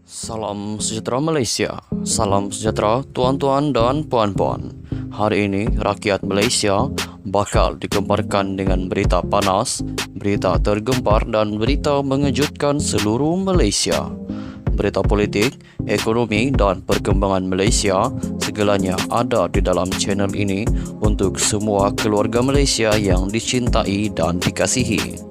Salam sejahtera Malaysia. Salam sejahtera tuan-tuan dan puan-puan. Hari ini rakyat Malaysia bakal digemparkan dengan berita panas, berita tergempar dan berita mengejutkan seluruh Malaysia. Berita politik, ekonomi dan perkembangan Malaysia segalanya ada di dalam channel ini untuk semua keluarga Malaysia yang dicintai dan dikasihi.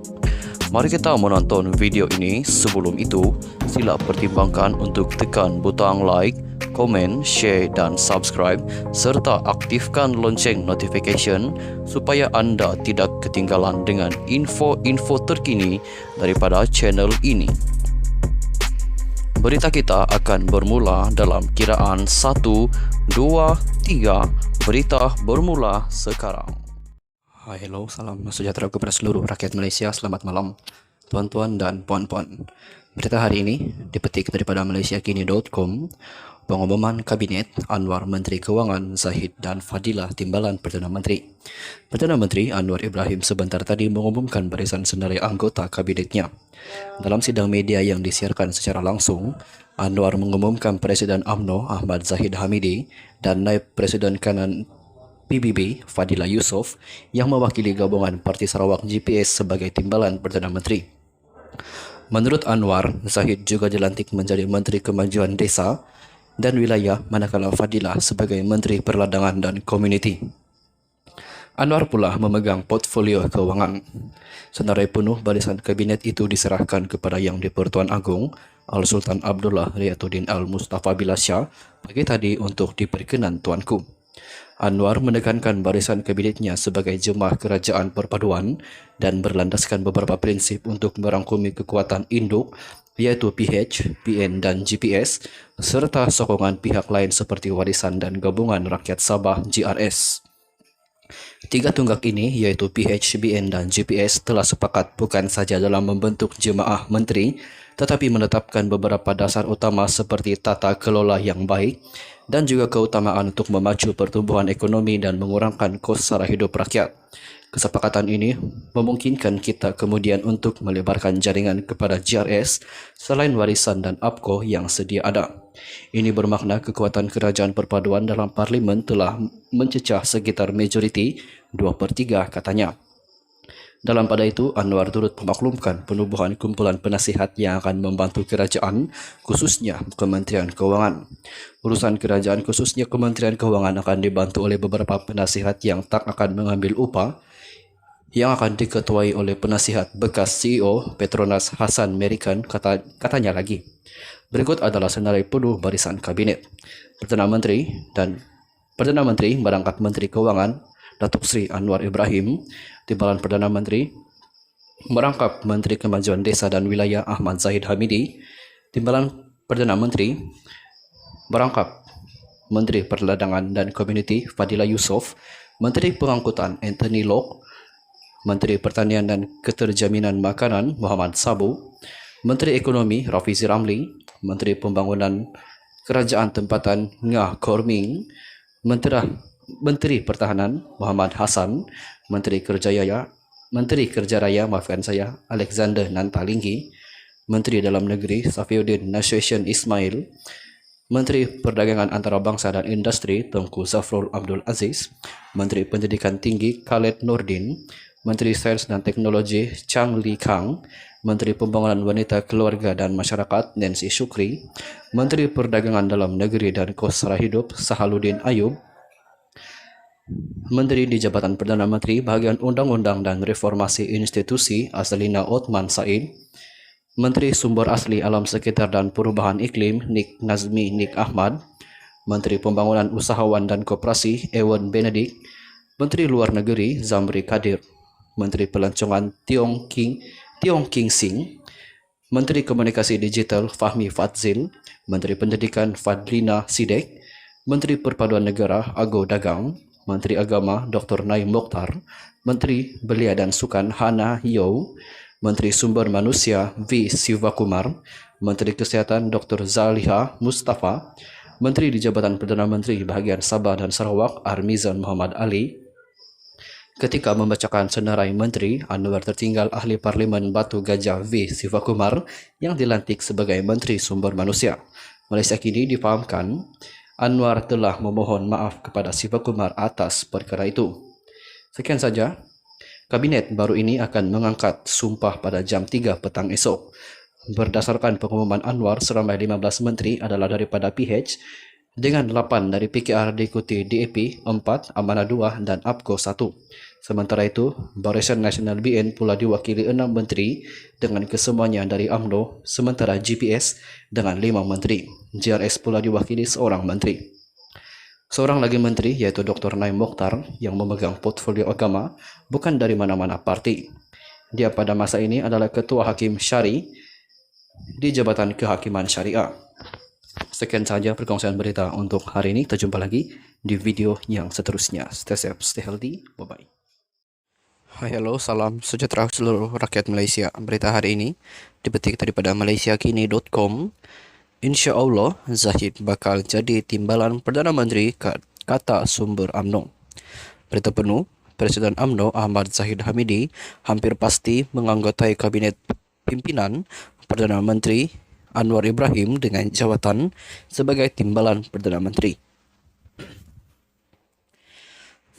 Mari kita menonton video ini. Sebelum itu, sila pertimbangkan untuk tekan butang like, komen, share dan subscribe serta aktifkan lonceng notification supaya anda tidak ketinggalan dengan info-info terkini daripada channel ini. Berita kita akan bermula dalam kiraan 1, 2, 3. Berita bermula sekarang. Hai, hello, salam sejahtera kepada seluruh rakyat Malaysia. Selamat malam, tuan-tuan dan puan-puan. Berita hari ini dipetik daripada malaysiakini.com. Pengumuman Kabinet Anwar Menteri Kewangan Zahid dan Fadilah Timbalan Perdana Menteri. Perdana Menteri Anwar Ibrahim sebentar tadi mengumumkan barisan senarai anggota kabinetnya. Dalam sidang media yang disiarkan secara langsung, Anwar mengumumkan Presiden UMNO Ahmad Zahid Hamidi dan Naib Presiden Kanan PBB Fadilah Yusof yang mewakili gabungan Parti Sarawak GPS sebagai timbalan Perdana Menteri. Menurut Anwar, Zahid juga dilantik menjadi Menteri Kemajuan Desa dan Wilayah, manakala Fadilah sebagai Menteri Perladangan dan Komuniti. Anwar pula memegang portfolio kewangan. Senarai penuh barisan kabinet itu diserahkan kepada Yang di-Pertuan Agong Al-Sultan Abdullah Riyatuddin Al-Mustafa Bilasya pagi tadi untuk diperkenan tuanku. Anwar menekankan barisan kabinetnya sebagai jemaah kerajaan perpaduan dan berlandaskan beberapa prinsip untuk merangkumi kekuatan induk iaitu PH, PN dan GPS serta sokongan pihak lain seperti Warisan dan Gabungan Rakyat Sabah GRS. Tiga tunggak ini iaitu PH, BN dan GPS telah sepakat bukan saja dalam membentuk jemaah menteri tetapi menetapkan beberapa dasar utama seperti tata kelola yang baik dan juga keutamaan untuk memacu pertumbuhan ekonomi dan mengurangkan kos sara hidup rakyat. Kesepakatan ini memungkinkan kita kemudian untuk melebarkan jaringan kepada GRS selain Warisan dan APKO yang sedia ada. Ini bermakna kekuatan kerajaan perpaduan dalam parlimen telah mencecah sekitar majoriti 2/3 katanya. Dalam pada itu, Anwar turut memaklumkan penubuhan kumpulan penasihat yang akan membantu kerajaan, khususnya Kementerian Kewangan. Urusan kerajaan khususnya Kementerian Kewangan akan dibantu oleh beberapa penasihat yang tak akan mengambil upah, yang akan diketuai oleh penasihat bekas CEO Petronas Hassan Merican, katanya lagi. Berikut adalah senarai penuh barisan kabinet. Perdana Menteri merangkap Menteri Kewangan Datuk Seri Anwar Ibrahim. Timbalan Perdana Menteri merangkap Menteri Kemajuan Desa dan Wilayah Ahmad Zahid Hamidi. Timbalan Perdana Menteri merangkap Menteri Perladangan dan Komuniti Fadilah Yusof, Menteri Pengangkutan Anthony Lok, Menteri Pertanian dan Keterjaminan Makanan Muhammad Sabu, Menteri Ekonomi Rafizi Ramli, Menteri Pembangunan Kerajaan Tempatan Ngah Korming, Menteri Pertahanan Muhammad Hassan, Menteri Kerja Raya Alexander Nantalinggi, Menteri Dalam Negeri Safiuddin Nasution Ismail, Menteri Perdagangan Antarabangsa dan Industri Tengku Zafrul Abdul Aziz, Menteri Pendidikan Tinggi Khaled Nordin, Menteri Sains dan Teknologi Chang Li Kang, Menteri Pembangunan Wanita Keluarga dan Masyarakat Nancy Shukri, Menteri Perdagangan Dalam Negeri dan Kos Sara Hidup Sahaluddin Ayub, Menteri di Jabatan Perdana Menteri Bahagian Undang-Undang dan Reformasi Institusi Azlina Othman Said, Menteri Sumber Asli Alam Sekitar dan Perubahan Iklim Nik Nazmi Nik Ahmad, Menteri Pembangunan Usahawan dan Koperasi Ewan Benedict, Menteri Luar Negeri Zamri Kadir, Menteri Pelancongan Tiong King Sing, Menteri Komunikasi Digital Fahmi Fadzil, Menteri Pendidikan Fadlina Sidek, Menteri Perpaduan Negara Ago Dagang, Menteri Agama Dr. Naim Mokhtar, Menteri Belia dan Sukan Hana Yeo, Menteri Sumber Manusia V. Sivakumar, Menteri Kesihatan Dr. Zaliha Mustafa, Menteri di Jabatan Perdana Menteri Bahagian Sabah dan Sarawak Armizan Muhammad Ali, Ketika membacakan senarai menteri, Anwar tertinggal ahli Parlimen Batu Gajah V. Sivakumar yang dilantik sebagai Menteri Sumber Manusia. Malaysia kini difahamkan Anwar telah memohon maaf kepada Sivakumar atas perkara itu. Sekian saja. Kabinet baru ini akan mengangkat sumpah pada jam 3 petang esok. Berdasarkan pengumuman Anwar, seramai 15 menteri adalah daripada PH, dengan 8 dari PKR diikuti DAP 4, Amanah 2 dan APCO 1. Sementara itu, Barisan Nasional BN pula diwakili 6 menteri dengan kesemuanya dari UMNO, sementara GPS dengan 5 menteri. JRS pula diwakili seorang menteri. Seorang lagi menteri yaitu Dr. Naim Mokhtar yang memegang portfolio agama bukan dari mana-mana parti. Dia pada masa ini adalah Ketua Hakim Syari di Jabatan Kehakiman Syariah. Sekian saja perkongsian berita untuk hari ini. Kita jumpa lagi di video yang seterusnya. Stay safe, stay healthy. Bye-bye. Hai, hello, salam sejahtera seluruh rakyat Malaysia. Berita hari ini dipetik daripada malaysiakini.com. Insya Allah, Zahid bakal jadi timbalan Perdana Menteri, kata sumber UMNO. Berita penuh, Presiden UMNO Ahmad Zahid Hamidi hampir pasti menganggotai Kabinet Pimpinan Perdana Menteri Anwar Ibrahim dengan jawatan sebagai timbalan Perdana Menteri.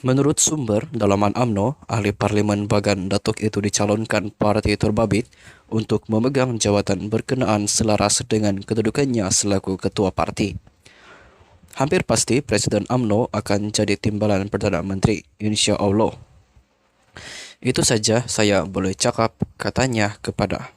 Menurut sumber dalaman UMNO, ahli Parlimen Bagan Datuk itu dicalonkan parti terbabit untuk memegang jawatan berkenaan selaras dengan kedudukannya selaku ketua parti. Hampir pasti Presiden UMNO akan jadi timbalan Perdana Menteri, insya Allah. Itu saja saya boleh cakap, katanya kepada.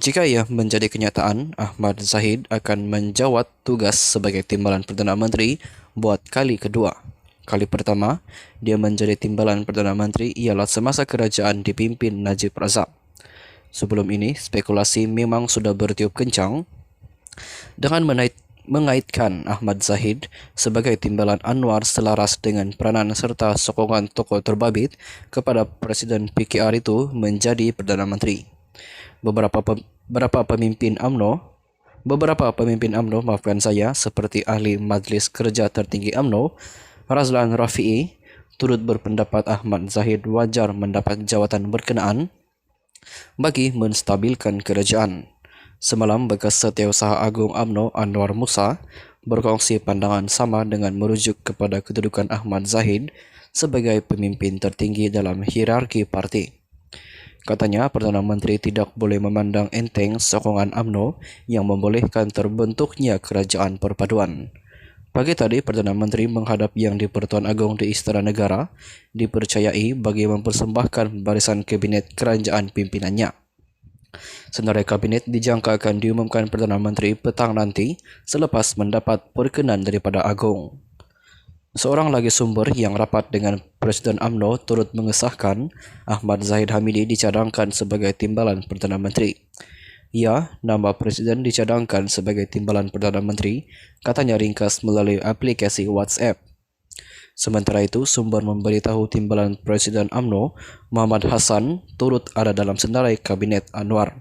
Jika ia menjadi kenyataan, Ahmad Zahid akan menjawat tugas sebagai timbalan Perdana Menteri buat kali kedua. Kali pertama, dia menjadi timbalan Perdana Menteri ialah semasa kerajaan dipimpin Najib Razak. Sebelum ini, spekulasi memang sudah bertiup kencang dengan mengaitkan Ahmad Zahid sebagai timbalan Anwar selaras dengan peranan serta sokongan tokoh terbabit kepada Presiden PKR itu menjadi Perdana Menteri. Beberapa pemimpin UMNO, maafkan saya, seperti ahli Majlis Kerja Tertinggi UMNO, Razlan Rafi'i, turut berpendapat Ahmad Zahid wajar mendapat jawatan berkenaan bagi menstabilkan kerajaan. Semalam, bekas Setiausaha Agung UMNO Anwar Musa berkongsi pandangan sama dengan merujuk kepada kedudukan Ahmad Zahid sebagai pemimpin tertinggi dalam hierarki parti. Katanya, Perdana Menteri tidak boleh memandang enteng sokongan UMNO yang membolehkan terbentuknya kerajaan perpaduan. Pagi tadi, Perdana Menteri menghadap Yang di-Pertuan Agong di Istana Negara dipercayai bagi mempersembahkan barisan kabinet kerajaan pimpinannya. Senarai kabinet dijangka akan diumumkan Perdana Menteri petang nanti selepas mendapat perkenan daripada Agong. Seorang lagi sumber yang rapat dengan Presiden UMNO turut mengesahkan Ahmad Zahid Hamidi dicadangkan sebagai timbalan Perdana Menteri. Ya, nama Presiden dicadangkan sebagai timbalan Perdana Menteri, katanya ringkas melalui aplikasi WhatsApp. Sementara itu, sumber memberitahu timbalan Presiden UMNO, Muhammad Hassan, turut ada dalam senarai Kabinet Anwar.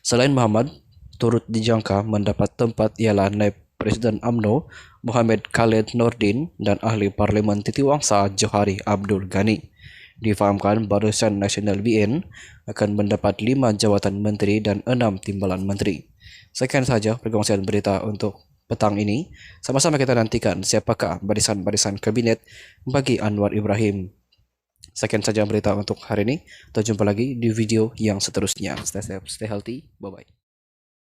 Selain Muhammad, turut dijangka mendapat tempat ialah Naib Presiden UMNO, Muhammad Khalid Nordin dan ahli Parlimen Titiwangsa Johari Abdul Ghani. Difahamkan Barisan Nasional BN akan mendapat 5 jawatan menteri dan 6 timbalan menteri. Sekian saja perkongsian berita untuk petang ini. Sama-sama kita nantikan siapakah barisan-barisan kabinet bagi Anwar Ibrahim. Sekian saja berita untuk hari ini. Kita jumpa lagi di video yang seterusnya. Stay safe, stay healthy. Bye-bye.